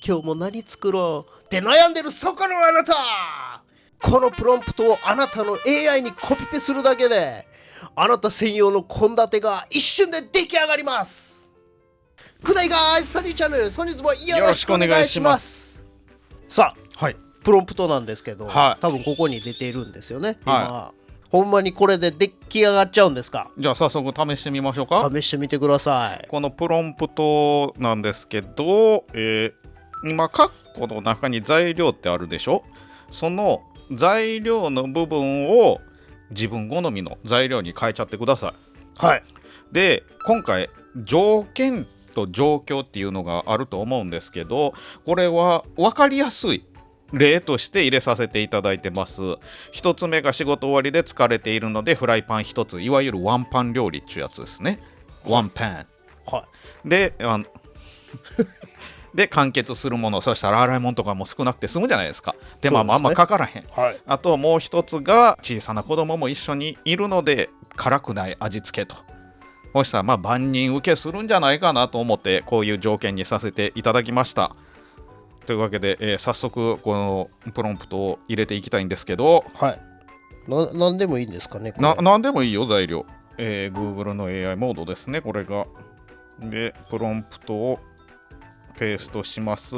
今日も何作ろうって悩んでるそこのあなた、このプロンプトをあなたの AI にコピペするだけであなた専用の献立が一瞬で出来上がります。くだいがーいスタディチャンネル、本日もよろしくお願いします。さあ、はい、プロンプトなんですけど、はい、多分ここに出ているんですよね、はい。ほんまにこれで出来上がっちゃうんですか？じゃあ早速試してみましょうか。試してみてください。このプロンプトなんですけど、今カッコの中に材料ってあるでしょ。その材料の部分を自分好みの材料に変えちゃってください。はい。で、今回条件と状況っていうのがあると思うんですけど、これは分かりやすい例として入れさせていただいてます。一つ目が仕事終わりで疲れているのでフライパン一つ、いわゆるワンパン料理っていうやつですね。ワンパン。はい。で完結するもの、そしたら洗い物とかも少なくて済むじゃないですか。手間もそうですね。あんまかからへん。はい。あともう一つが小さな子供も一緒にいるので辛くない味付けと。そしたら万人受けするんじゃないかなと思ってこういう条件にさせていただきました。というわけで、早速このプロンプトを入れていきたいんですけど、はい。なんでもいいんですかね、これ。なんでもいいよ材料。Google の AI モードですね、これが。で、プロンプトをペーストします。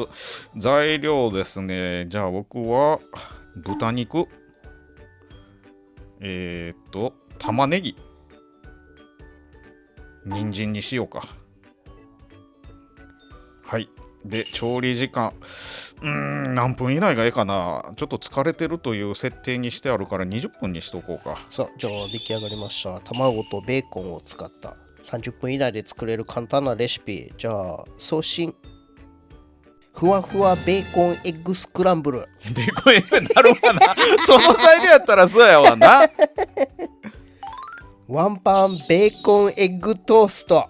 材料ですね。じゃあ僕は豚肉、玉ねぎ、人参にしようか。はい。で、調理時間何分以内がいいかな。ちょっと疲れてるという設定にしてあるから20分にしとこうか。さあ、じゃあ出来上がりました。卵とベーコンを使った30分以内で作れる簡単なレシピ。じゃあ送信。ふわふわベーコンエッグスクランブル。ベーコンエッグになるわな。その材料やったらそうやわな。ワンパンベーコンエッグトースト。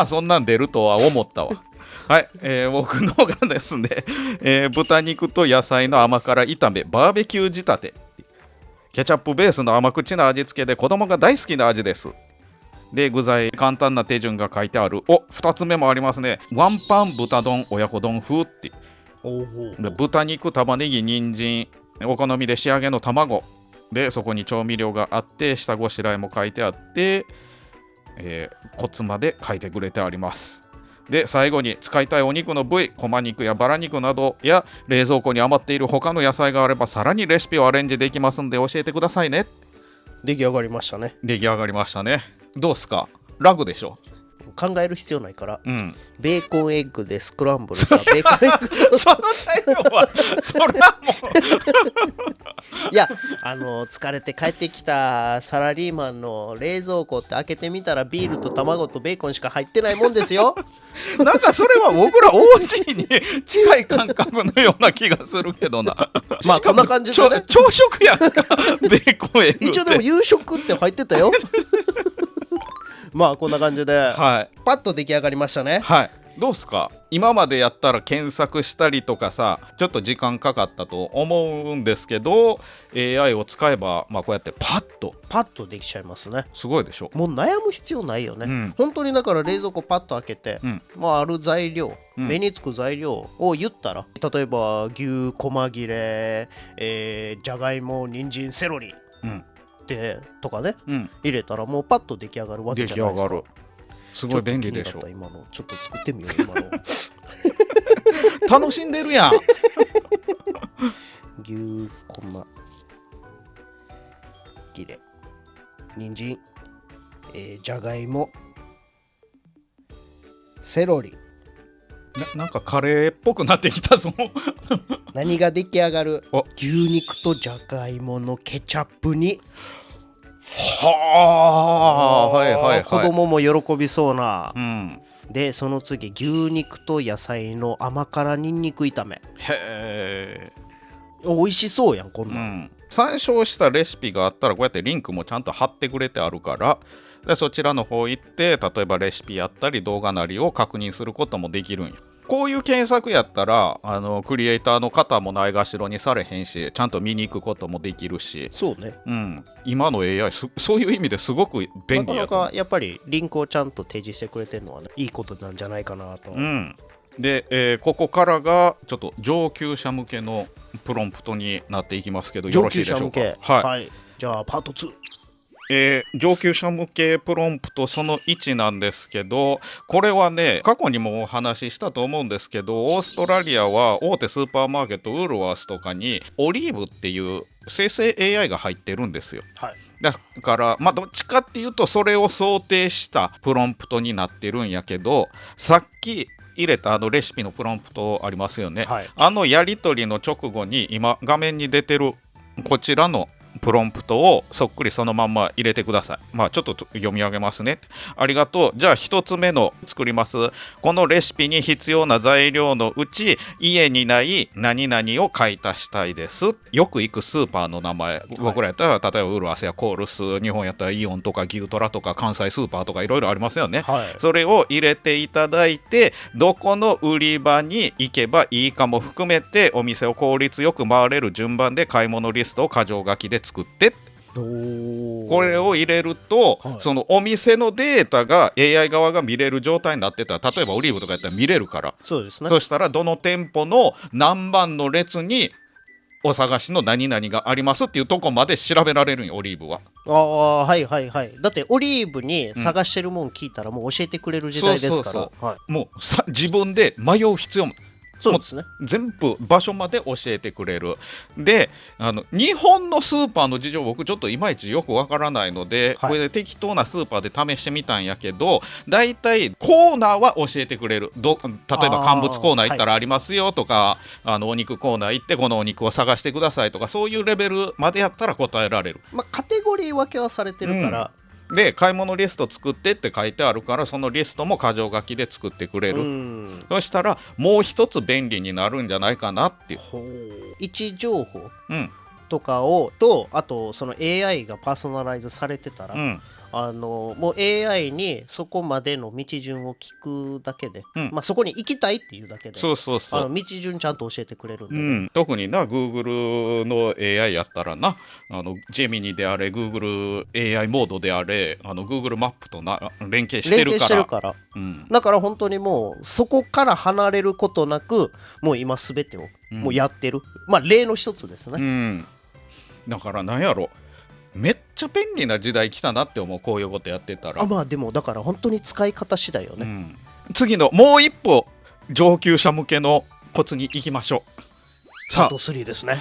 そんなん出るとは思ったわ。はい、僕のがですね、豚肉と野菜の甘辛炒めバーベキュー仕立て、ケチャップベースの甘口な味付けで子供が大好きな味です。で、具材簡単な手順が書いてある。2つ目もありますね。ワンパン豚丼親子丼風って。で、豚肉玉ねぎ人参お好みで仕上げの卵で、そこに調味料があって下ごしらえも書いてあって、コツまで書いてくれてあります。で、最後に使いたいお肉の部位、こま肉やバラ肉などや冷蔵庫に余っている他の野菜があればさらにレシピをアレンジできますんで教えてくださいね。出来上がりましたね。出来上がりましたね。どうすか？楽でしょ？考える必要ないから、うん、ベーコンエッグでスクランブルかベーコンエッグとその材料はそらもういや、疲れて帰ってきたサラリーマンの冷蔵庫って開けてみたらビールと卵とベーコンしか入ってないもんですよ。なんかそれは僕ら OG に近い感覚のような気がするけどな。こんな感じでね。朝食やんか、ベーコンエッグって。一応でも夕食って入ってたよ。こんな感じで、はい、パッと出来上がりましたね。はい。どうすか？今までやったら検索したりとかさ、ちょっと時間かかったと思うんですけど AI を使えば、こうやってパッとできちゃいますね。すごいでしょ。もう悩む必要ないよね、うん、本当に。だから冷蔵庫パッと開けて、ある材料、目につく材料を言ったら、例えば牛細切れ、じゃがいも人参セロリ、とかね、入れたらもうパッと出来上がるわけじゃないですか。出来上がる。すごい便利でしょ。今のちょっと作ってみよう。今の楽しんでるやん。牛細切れ人参、じゃがいもセロリ。なんかカレーっぽくなってきたぞ。何が出来上がる？牛肉とじゃがいものケチャップに。子供も喜びそうな、でその次牛肉と野菜の甘辛にんにく炒め。美味しそうやんこんなん、参照したレシピがあったらこうやってリンクもちゃんと貼ってくれてあるから、でそちらの方行って例えばレシピやったり動画なりを確認することもできるんよ。こういう検索やったらクリエイターの方もないがしろにされへんし、ちゃんと見に行くこともできるし、そうね。今の AI そういう意味ですごく便利やと思う。なかなかやっぱりリンクをちゃんと提示してくれてるのは、ね、いいことなんじゃないかなと。で、ここからがちょっと上級者向けのプロンプトになっていきますけど、よろしいでしょうか。はい、じゃあパート2。上級者向けプロンプトその1なんですけど、これはね過去にもお話ししたと思うんですけど、オーストラリアは大手スーパーマーケットウールワースとかにオリーブっていう生成 AI が入ってるんですよ。だからどっちかっていうとそれを想定したプロンプトになってるんやけど、さっき入れたレシピのプロンプトありますよね、やり取りの直後に今画面に出てるこちらのプロンプトをそっくりそのまんま入れてください。ちょっと読み上げますね。ありがとう。じゃあ1つ目の作ります。このレシピに必要な材料のうち家にない何々を買い足したいです。よく行くスーパーの名前、僕らやったら例えばウルワスやコールス、日本やったらイオンとか牛トラとか関西スーパーとかいろいろありますよね、それを入れていただいて、どこの売り場に行けばいいかも含めてお店を効率よく回れる順番で買い物リストを箇条書きで作って、これを入れると、そのお店のデータが AI 側が見れる状態になってたら、例えばオリーブとかやったら見れるから、そうですね。そしたらどの店舗の何番の列にお探しの何々がありますっていうとこまで調べられるんよ、オリーブは。だってオリーブに探してるもん聞いたらもう教えてくれる時代ですから、もう自分で迷う必要もそうですね。全部場所まで教えてくれる。で、日本のスーパーの事情僕ちょっといまいちよくわからないので、これで適当なスーパーで試してみたんやけど、だいたいコーナーは教えてくれる。例えば乾物コーナー行ったらありますよとか、お肉コーナー行ってこのお肉を探してくださいとか、そういうレベルまでやったら答えられる。カテゴリー分けはされてるから、で買い物リスト作ってって書いてあるから、そのリストも箇条書きで作ってくれる。そしたらもう一つ便利になるんじゃないかなっていう。位置情報とかをと、あとその AI がパーソナライズされてたら、もう AI にそこまでの道順を聞くだけで、そこに行きたいっていうだけで、道順ちゃんと教えてくれるんで、ね、特にな Google の AI やったらな、ジェミニであれ Google AI モードであれGoogle マップと連携してるから、だから本当にもうそこから離れることなく、もう今すべてをもうやってる、例の一つですね。だからなんやろ、めっちゃ便利な時代来たなって思う、こういうことやってたら。でもだから本当に使い方次第よね。次のもう一歩上級者向けのコツに行きましょう。パート3ですね。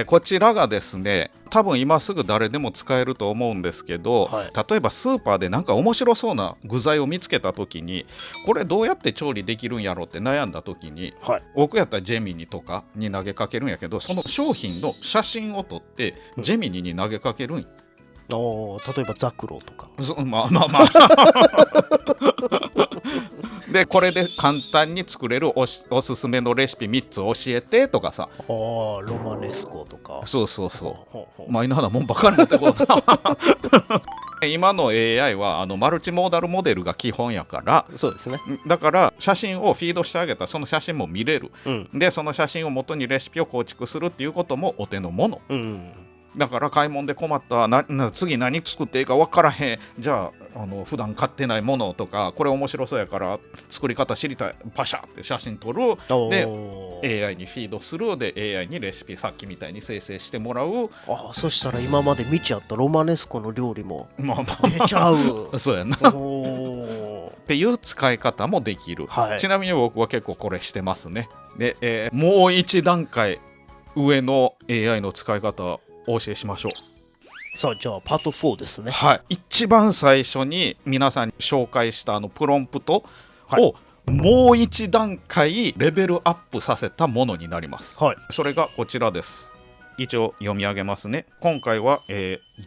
こちらがですね、多分今すぐ誰でも使えると思うんですけど、例えばスーパーでなんか面白そうな具材を見つけた時に、これどうやって調理できるんやろって悩んだ時に、僕やったらジェミニとかに投げかけるんやけど、その商品の写真を撮ってジェミニに投げかけるんや。例えばザクロとか。でこれで簡単に作れるおすすめのレシピ3つ教えてとかさ、ロマネスコとか。マイナーなもんばかり持ってこうな今の AI はマルチモーダルモデルが基本やから、そうですね。だから写真をフィードしてあげたらその写真も見れる、でその写真を元にレシピを構築するっていうこともお手の物、だから買い物で困った次何作っていいか分からへん、じゃあ普段買ってないものとか、これ面白そうやから作り方知りたい、パシャって写真撮る、で AI にフィードする、で AI にレシピさっきみたいに生成してもらう。そしたら今まで見ちゃったロマネスコの料理も出ちゃうそうやなっていう使い方もできる、ちなみに僕は結構これしてますね。で、もう一段階上の AI の使い方お教えしましょう。さあじゃあパート4ですね。一番最初に皆さんに紹介したプロンプトをもう一段階レベルアップさせたものになります。それがこちらです。一応読み上げますね。今回は、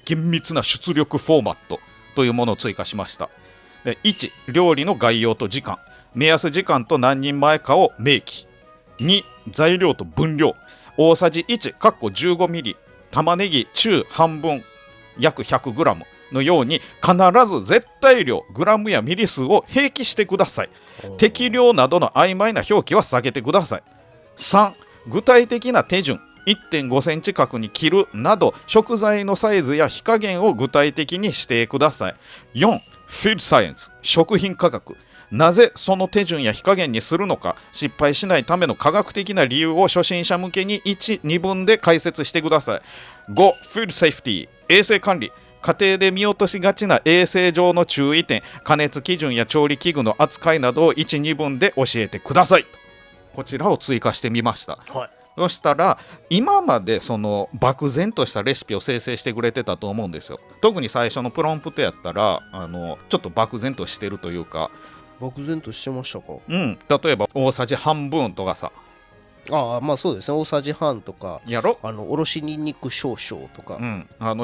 厳密な出力フォーマットというものを追加しました。で1、料理の概要と時間、目安時間と何人前かを明記。2、材料と分量、大さじ1 15mm、玉ねぎ中半分約 100g、のように必ず絶対量グラムやミリ数を併記してください。適量などの曖昧な表記は避けてください。3、具体的な手順 1.5 センチ角に切るなど食材のサイズや火加減を具体的に指定ください。4、フードサイエンス食品科学、なぜその手順や火加減にするのか、失敗しないための科学的な理由を初心者向けに1、2文で解説してください。5、フードセーフティ衛生管理、家庭で見落としがちな衛生上の注意点、加熱基準や調理器具の扱いなどを1、2文で教えてください。こちらを追加してみました。はい。そしたら今までその漠然としたレシピを生成してくれてたと思うんですよ。特に最初のプロンプトやったらちょっと漠然としてるというか、漠然としてましたか。例えば大さじ半分とかさ、ああ、まあそうですね。大さじ半とか、やろ、おろしにんにく少々とか、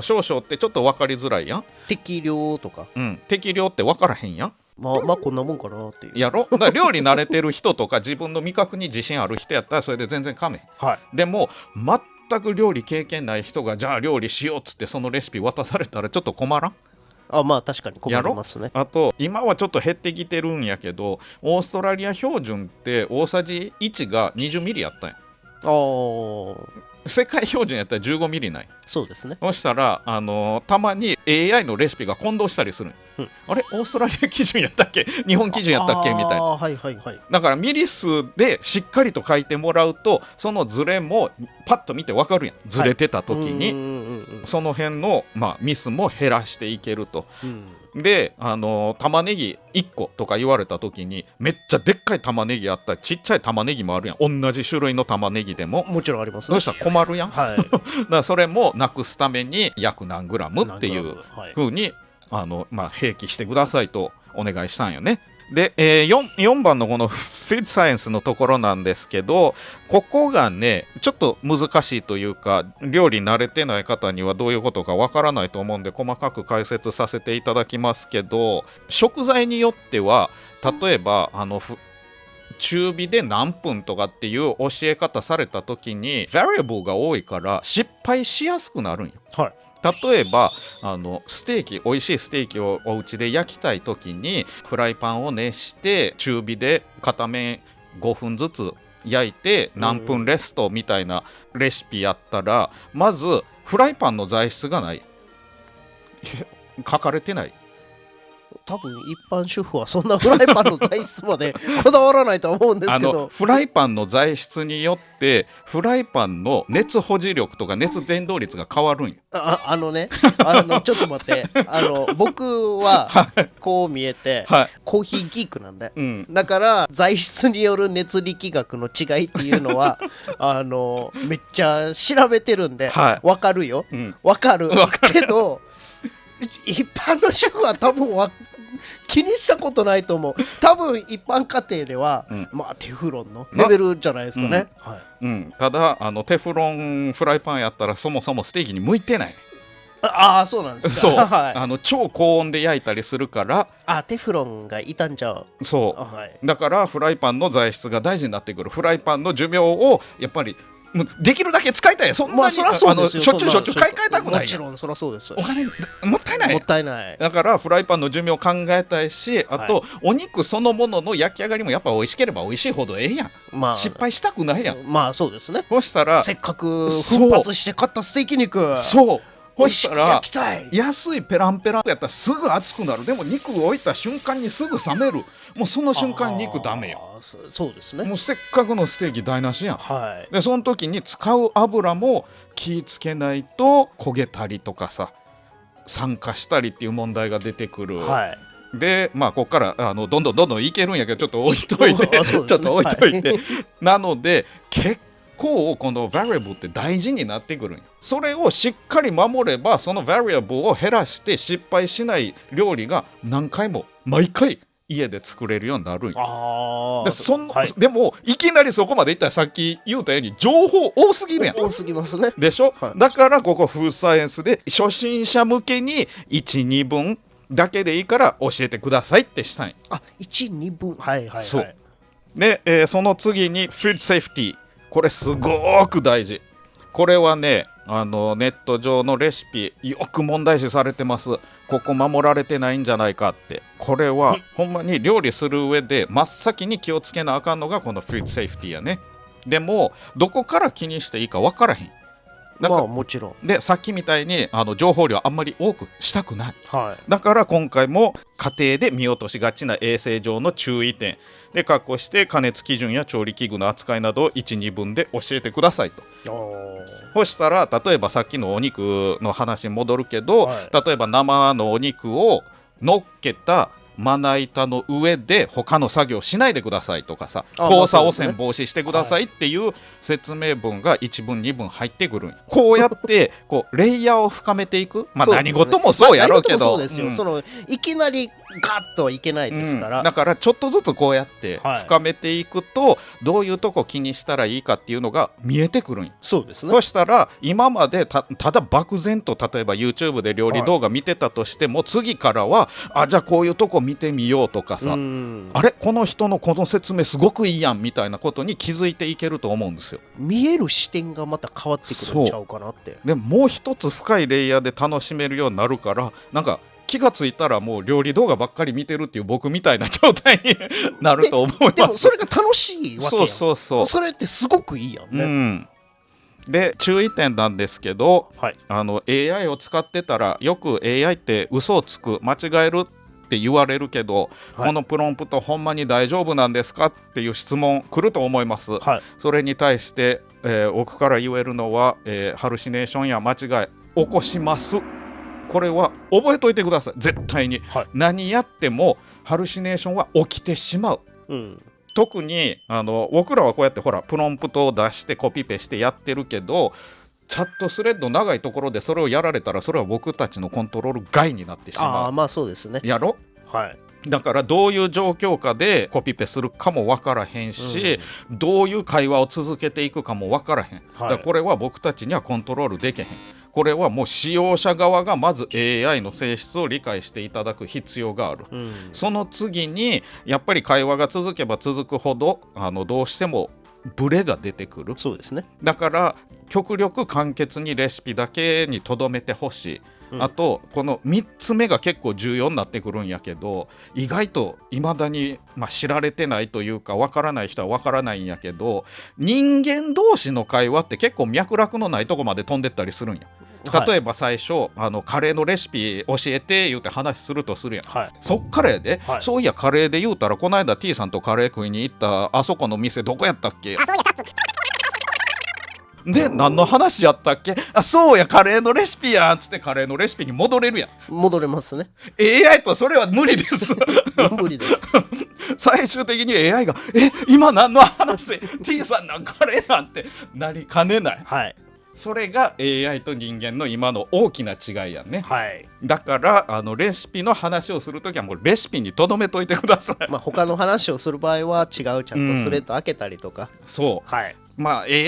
少々ってちょっと分かりづらいやん。適量とか、適量って分からへんやん。まあこんなもんかなっていう。やろ、だから料理慣れてる人とか自分の味覚に自信ある人やったらそれで全然かめへん。はい。でも全く料理経験ない人がじゃあ料理しようっつってそのレシピ渡されたらちょっと困らん。あ、まあ確かに困りますね。あと今はちょっと減ってきてるんやけど、オーストラリア標準って大さじ1が20ミリやったんや。ああ、世界標準やったら15ミリない。そうですね。そしたらたまに AI のレシピが混同したりするん、あれオーストラリア基準やったっけ日本基準やったっけみたいな。はいはいはい。だからミリ数でしっかりと書いてもらうとそのズレもパッと見て分かるやん。ズレてた時に、その辺の、ミスも減らしていけると。で玉ねぎ1個とか言われた時にめっちゃでっかい玉ねぎあったらちっちゃい玉ねぎもあるやん。同じ種類の玉ねぎでももちろんありますね。そしたら困るやん、はい。だからそれもなくすために約何グラムっていう風に併記してくださいとお願いしたんよね。で、4番のこのフードサイエンスのところなんですけど、ここがねちょっと難しいというか料理慣れてない方にはどういうことかわからないと思うんで細かく解説させていただきますけど、食材によっては例えば中火で何分とかっていう教え方された時にバリアブルが多いから失敗しやすくなるんよ。はい。例えばステーキ、美味しいステーキをお家で焼きたい時にフライパンを熱して中火で片面5分ずつ焼いて何分レストみたいなレシピやったら、まずフライパンの材質がない書かれてない。多分一般主婦はそんなフライパンの材質までこだわらないと思うんですけど、フライパンの材質によってフライパンの熱保持力とか熱伝導率が変わるんよ。ちょっと待って、僕はこう見えて、コーヒーギークなんで、だから材質による熱力学の違いっていうのはめっちゃ調べてるんで、わかるよ、わかるけど一般の主婦は多分気にしたことないと思う。多分一般家庭では、テフロンのレベルじゃないですかね。ただテフロンフライパンやったらそもそもステーキに向いてない。ああ、そうなんですか。そう、超高温で焼いたりするから。テフロンが傷んじゃう。そう、だからフライパンの材質が大事になってくる。フライパンの寿命をやっぱりできるだけ使いたい。そんなにそりゃそうですよ。しょっちゅう買い替えたくない。もちろんそりゃそうです。お金もったいない。もったいない。だからフライパンの寿命を考えたいし、あと、お肉そのものの焼き上がりもやっぱ美味しければ美味しいほどええやん。失敗したくないやん。そうですね。そしたらせっかく奮発して買ったステーキ肉、そう美味しく焼きたい。安いペランペランやったらすぐ熱くなる。でも肉を置いた瞬間にすぐ冷める。もうその瞬間肉ダメよ。そうですね。もうせっかくのステーキ台無しやん。でその時に使う油も気ぃつけないと焦げたりとかさ酸化したりっていう問題が出てくる。でここからどんどんいけるんやけどちょっと置いといてちょっと置いといてなので結構このバリアブルって大事になってくるんや。それをしっかり守ればそのバリアブルを減らして失敗しない料理が何回も毎回家で作れるようになるんや。でもいきなりそこまでいったらさっき言うたように情報多すぎるやん。多すぎますね。でしょ、だからここフードサイエンスで初心者向けに 1,2 分だけでいいから教えてくださいってしたんや。1、2分。そうで、その次にフードセーフティー。これすごく大事。これはねネット上のレシピよく問題視されてます。ここ守られてないんじゃないかって。これはほんまに料理する上で真っ先に気をつけなあかんのがこのフードセーフティーやね。でもどこから気にしていいか分からへん。まあもちろんでさっきみたいに情報量あんまり多くしたくない、はい、だから今回も家庭で見落としがちな衛生上の注意点で確保して加熱基準や調理器具の扱いなどを 1,2 分で教えてくださいと。そしたら例えばさっきのお肉の話に戻るけど、はい、例えば生のお肉を乗っけたまな板の上で他の作業しないでくださいとかさ、交差汚染防止してくださいっていう説明文が1文2文入ってくるん。こうやってこうレイヤーを深めていく、まあ何事もそうやろうけど、そうですよ、いきなりガッとはいけないですから、だからちょっとずつこうやって深めていくと、どういうとこ気にしたらいいかっていうのが見えてくるん。そうですね。そしたら今までただ漠然と例えば YouTube で料理動画見てたとしても、次からはじゃあこういうとこ見てみようとかさ、あれこの人のこの説明すごくいいやんみたいなことに気づいていけると思うんですよ。見える視点がまた変わってくるんちゃうかなって。でもう一つ深いレイヤーで楽しめるようになるから、なんか気がついたらもう料理動画ばっかり見てるっていう僕みたいな状態になると思います。でもそれが楽しいわけやん。そうそれってすごくいいやんね。で注意点なんですけど、はい、AI を使ってたらよく AI って嘘をつく、間違えるって言われるけど、はい、このプロンプトほんまに大丈夫なんですかっていう質問来ると思います、はい、それに対して、僕から言えるのは、ハルシネーションや間違い起こします。これは覚えといてください絶対に、はい、何やってもハルシネーションは起きてしまう、特に僕らはこうやってほらプロンプトを出してコピペしてやってるけど、チャットスレッド長いところでそれをやられたらそれは僕たちのコントロール外になってしまう。まあそうですね。やろ、はい、だからどういう状況下でコピペするかも分からへんし、どういう会話を続けていくかも分からへん、だからこれは僕たちにはコントロールできへん。これはもう使用者側がまず AI の性質を理解していただく必要がある、その次にやっぱり会話が続けば続くほどどうしてもブレが出てくる。そうですね。だから極力簡潔にレシピだけにとどめてほしい。あとこの3つ目が結構重要になってくるんやけど、意外と未だに、知られてないというか分からない人は分からないんやけど、人間同士の会話って結構脈絡のないとこまで飛んでったりするんや。例えば最初、カレーのレシピ教えて言うて話するとするやん、はい、そっからやで、はい、そういやカレーで言うたらこの間 T さんとカレー食いに行ったあそこの店どこやったっけ、そういやタッツで何の話やったっけ、そうやカレーのレシピやんつってカレーのレシピに戻れるやん。戻れますね。 AI とそれは無理です無理です最終的に AI が今何の話T さんなんカレーなんてなりかねない、はい、それが AI と人間の今の大きな違いやね、はい、だからレシピの話をするときはもうレシピにとどめといてください他の話をする場合は違うちゃんとスレッド開けたりとか、そう、はい、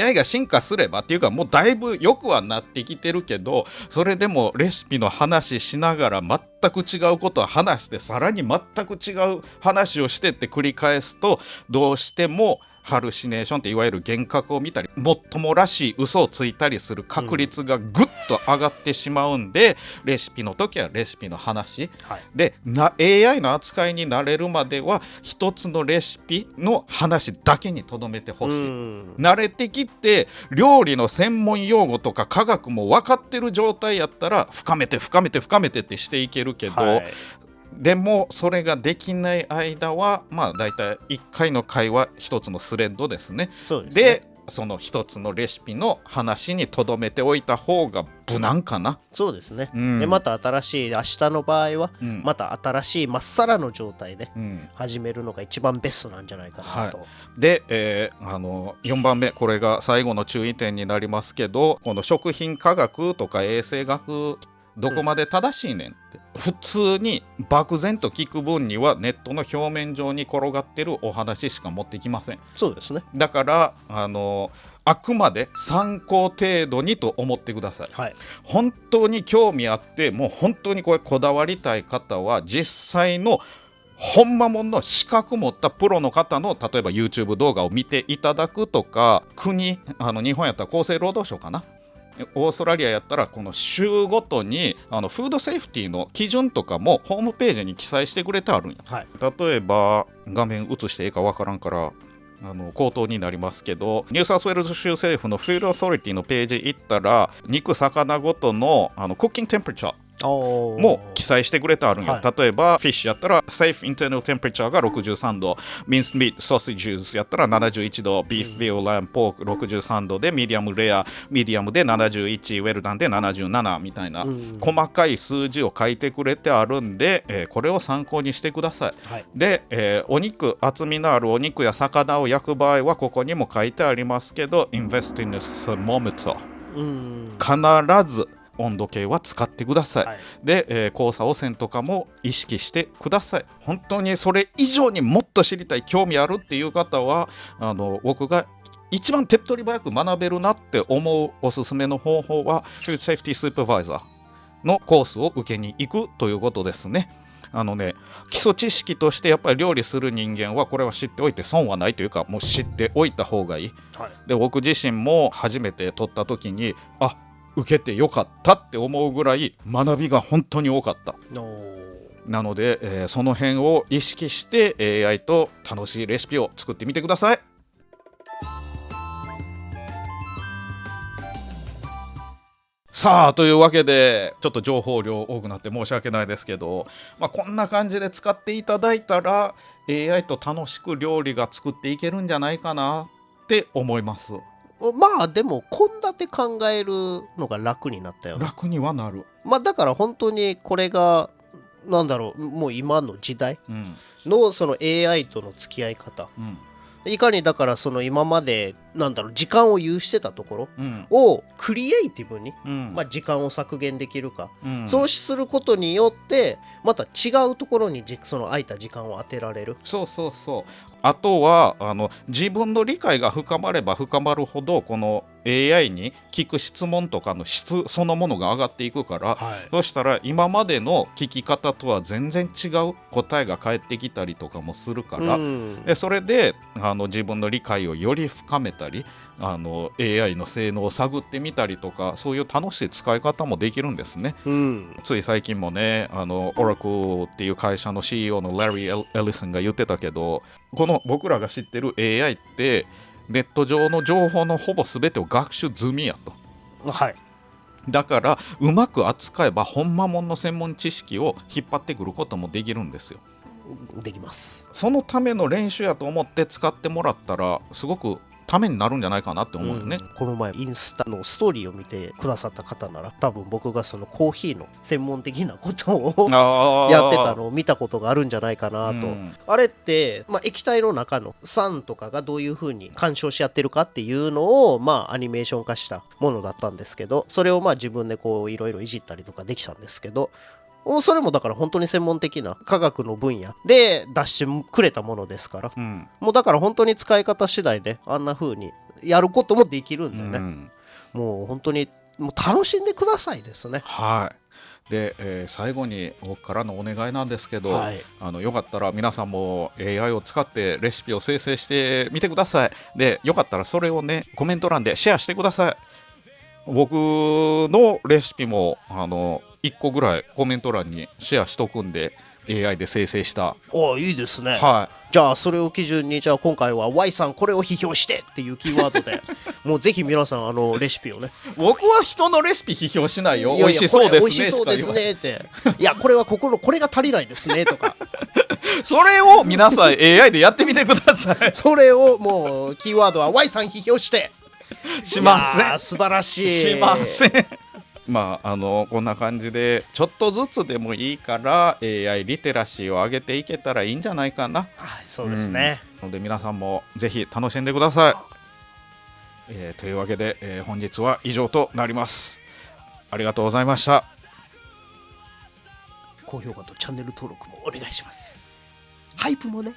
AI が進化すればっていうかもうだいぶ良くはなってきてるけど、それでもレシピの話しながら全く違うことを話してさらに全く違う話をしてって繰り返すと、どうしてもハルシネーションっていわゆる幻覚を見たりもっともらしい嘘をついたりする確率がぐっと上がってしまうんで、レシピの時はレシピの話、はい、でAI の扱いになれるまでは一つのレシピの話だけにとどめてほしい。慣れてきて料理の専門用語とか科学も分かってる状態やったら深めて深めて深めてってしていけるけど、はい、でもそれができない間はだいたい1回の会話1つのスレッドですね。そうですね。でその1つのレシピの話にとどめておいた方が無難かな。そうですね、でまた新しい明日の場合は、また新しいまっさらの状態で始めるのが一番ベストなんじゃないかなと、はい、で、4番目これが最後の注意点になりますけど、この食品科学とか衛生学どこまで正しいねんって、普通に漠然と聞く分にはネットの表面上に転がってるお話しか持ってきません。そうですね。だからあくまで参考程度にと思ってください、はい、本当に興味あってもう本当にこれこだわりたい方は実際のほんまもんの資格持ったプロの方の例えば YouTube 動画を見ていただくとか、日本やったら厚生労働省かなオーストラリアやったらこの州ごとにフードセーフティーの基準とかもホームページに記載してくれてあるんや、はい、例えば画面映していいかわからんから口頭になりますけど、ニューサウスウェールズ州政府のフードアソリティのページ行ったら肉魚ごとのクッキングテンプレチャーも記載してくれてあるんよ、はい、例えばフィッシュやったら Safe Internal Temperature が63度、ミンスミート、ソーセージュースやったら71度、ビーフ、ビオ、ラン、ポーク63度で、ミディアムレア、ミディアムで71、ウェルダンで77みたいな、細かい数字を書いてくれてあるんで、これを参考にしてください、はい、で、お肉、厚みのあるお肉や魚を焼く場合はここにも書いてありますけど Invest in a thermometer、必ず温度計は使ってください、はい、で、交差汚染とかも意識してください。本当にそれ以上にもっと知りたい、興味あるっていう方は僕が一番手っ取り早く学べるなって思うおすすめの方法は Food Safety Supervisor のコースを受けに行くということですね。基礎知識としてやっぱり料理する人間はこれは知っておいて損はないというか、もう知っておいた方がいい、はい、で僕自身も初めて取った時に受けてよかったって思うぐらい学びが本当に多かった。なので、その辺を意識して AI と楽しいレシピを作ってみてください。さあというわけでちょっと情報量多くなって申し訳ないですけど、こんな感じで使っていただいたら AI と楽しく料理が作っていけるんじゃないかなって思います。でも献立考えるのが楽になったよね。楽にはなる。だから本当にこれがもう今の時代のその AI との付き合い方、いかにだからその今まで時間を有してたところをクリエイティブに、時間を削減できるか、そうすることによってまた違うところにその空いた時間を当てられる。そうあとは自分の理解が深まれば深まるほどこの AI に聞く質問とかの質そのものが上がっていくから、そうしたら今までの聞き方とは全然違う答えが返ってきたりとかもするから、でそれで自分の理解をより深めたりAI の性能を探ってみたりとか、そういう楽しい使い方もできるんですね、つい最近もねOracle っていう会社の CEO のラリー・エリソンが言ってたけど、この僕らが知ってる AI ってネット上の情報のほぼ全てを学習済みやと。だからうまく扱えばほんまもんの専門知識を引っ張ってくることもできるんですよ。できます。そのための練習やと思って使ってもらったらすごくためになるんじゃないかなって思うよね、この前インスタのストーリーを見てくださった方なら多分僕がそのコーヒーの専門的なことをやってたのを見たことがあるんじゃないかなと、あれって、液体の中の酸とかがどういう風に干渉し合ってるかっていうのをアニメーション化したものだったんですけど、それを自分でこういろいろいじったりとかできたんですけど、それもだから本当に専門的な科学の分野で出してくれたものですから、もうだから本当に使い方次第であんな風にやることもできるんでね、もう本当にもう楽しんでくださいですね。で、最後に僕からのお願いなんですけど、よかったら皆さんも AI を使ってレシピを生成してみてください。でよかったらそれをねコメント欄でシェアしてください。僕のレシピも1個ぐらいコメント欄にシェアしとくんで AI で生成した。いいですね、じゃあそれを基準に今回は Y さんこれを批評してっていうキーワードでもうぜひ皆さんレシピをね僕は人のレシピ批評しないよ。美味しそうですね、美味しそうですねっていやこれはこれが足りないですねとかそれを皆さん AI でやってみてくださいそれをもうキーワードは Y さん批評してしません。素晴らしい。しませんこんな感じでちょっとずつでもいいから AI リテラシーを上げていけたらいいんじゃないかな。そうですね、ので皆さんもぜひ楽しんでください、というわけで、本日は以上となります。ありがとうございました。高評価とチャンネル登録もお願いします。ハイプもね。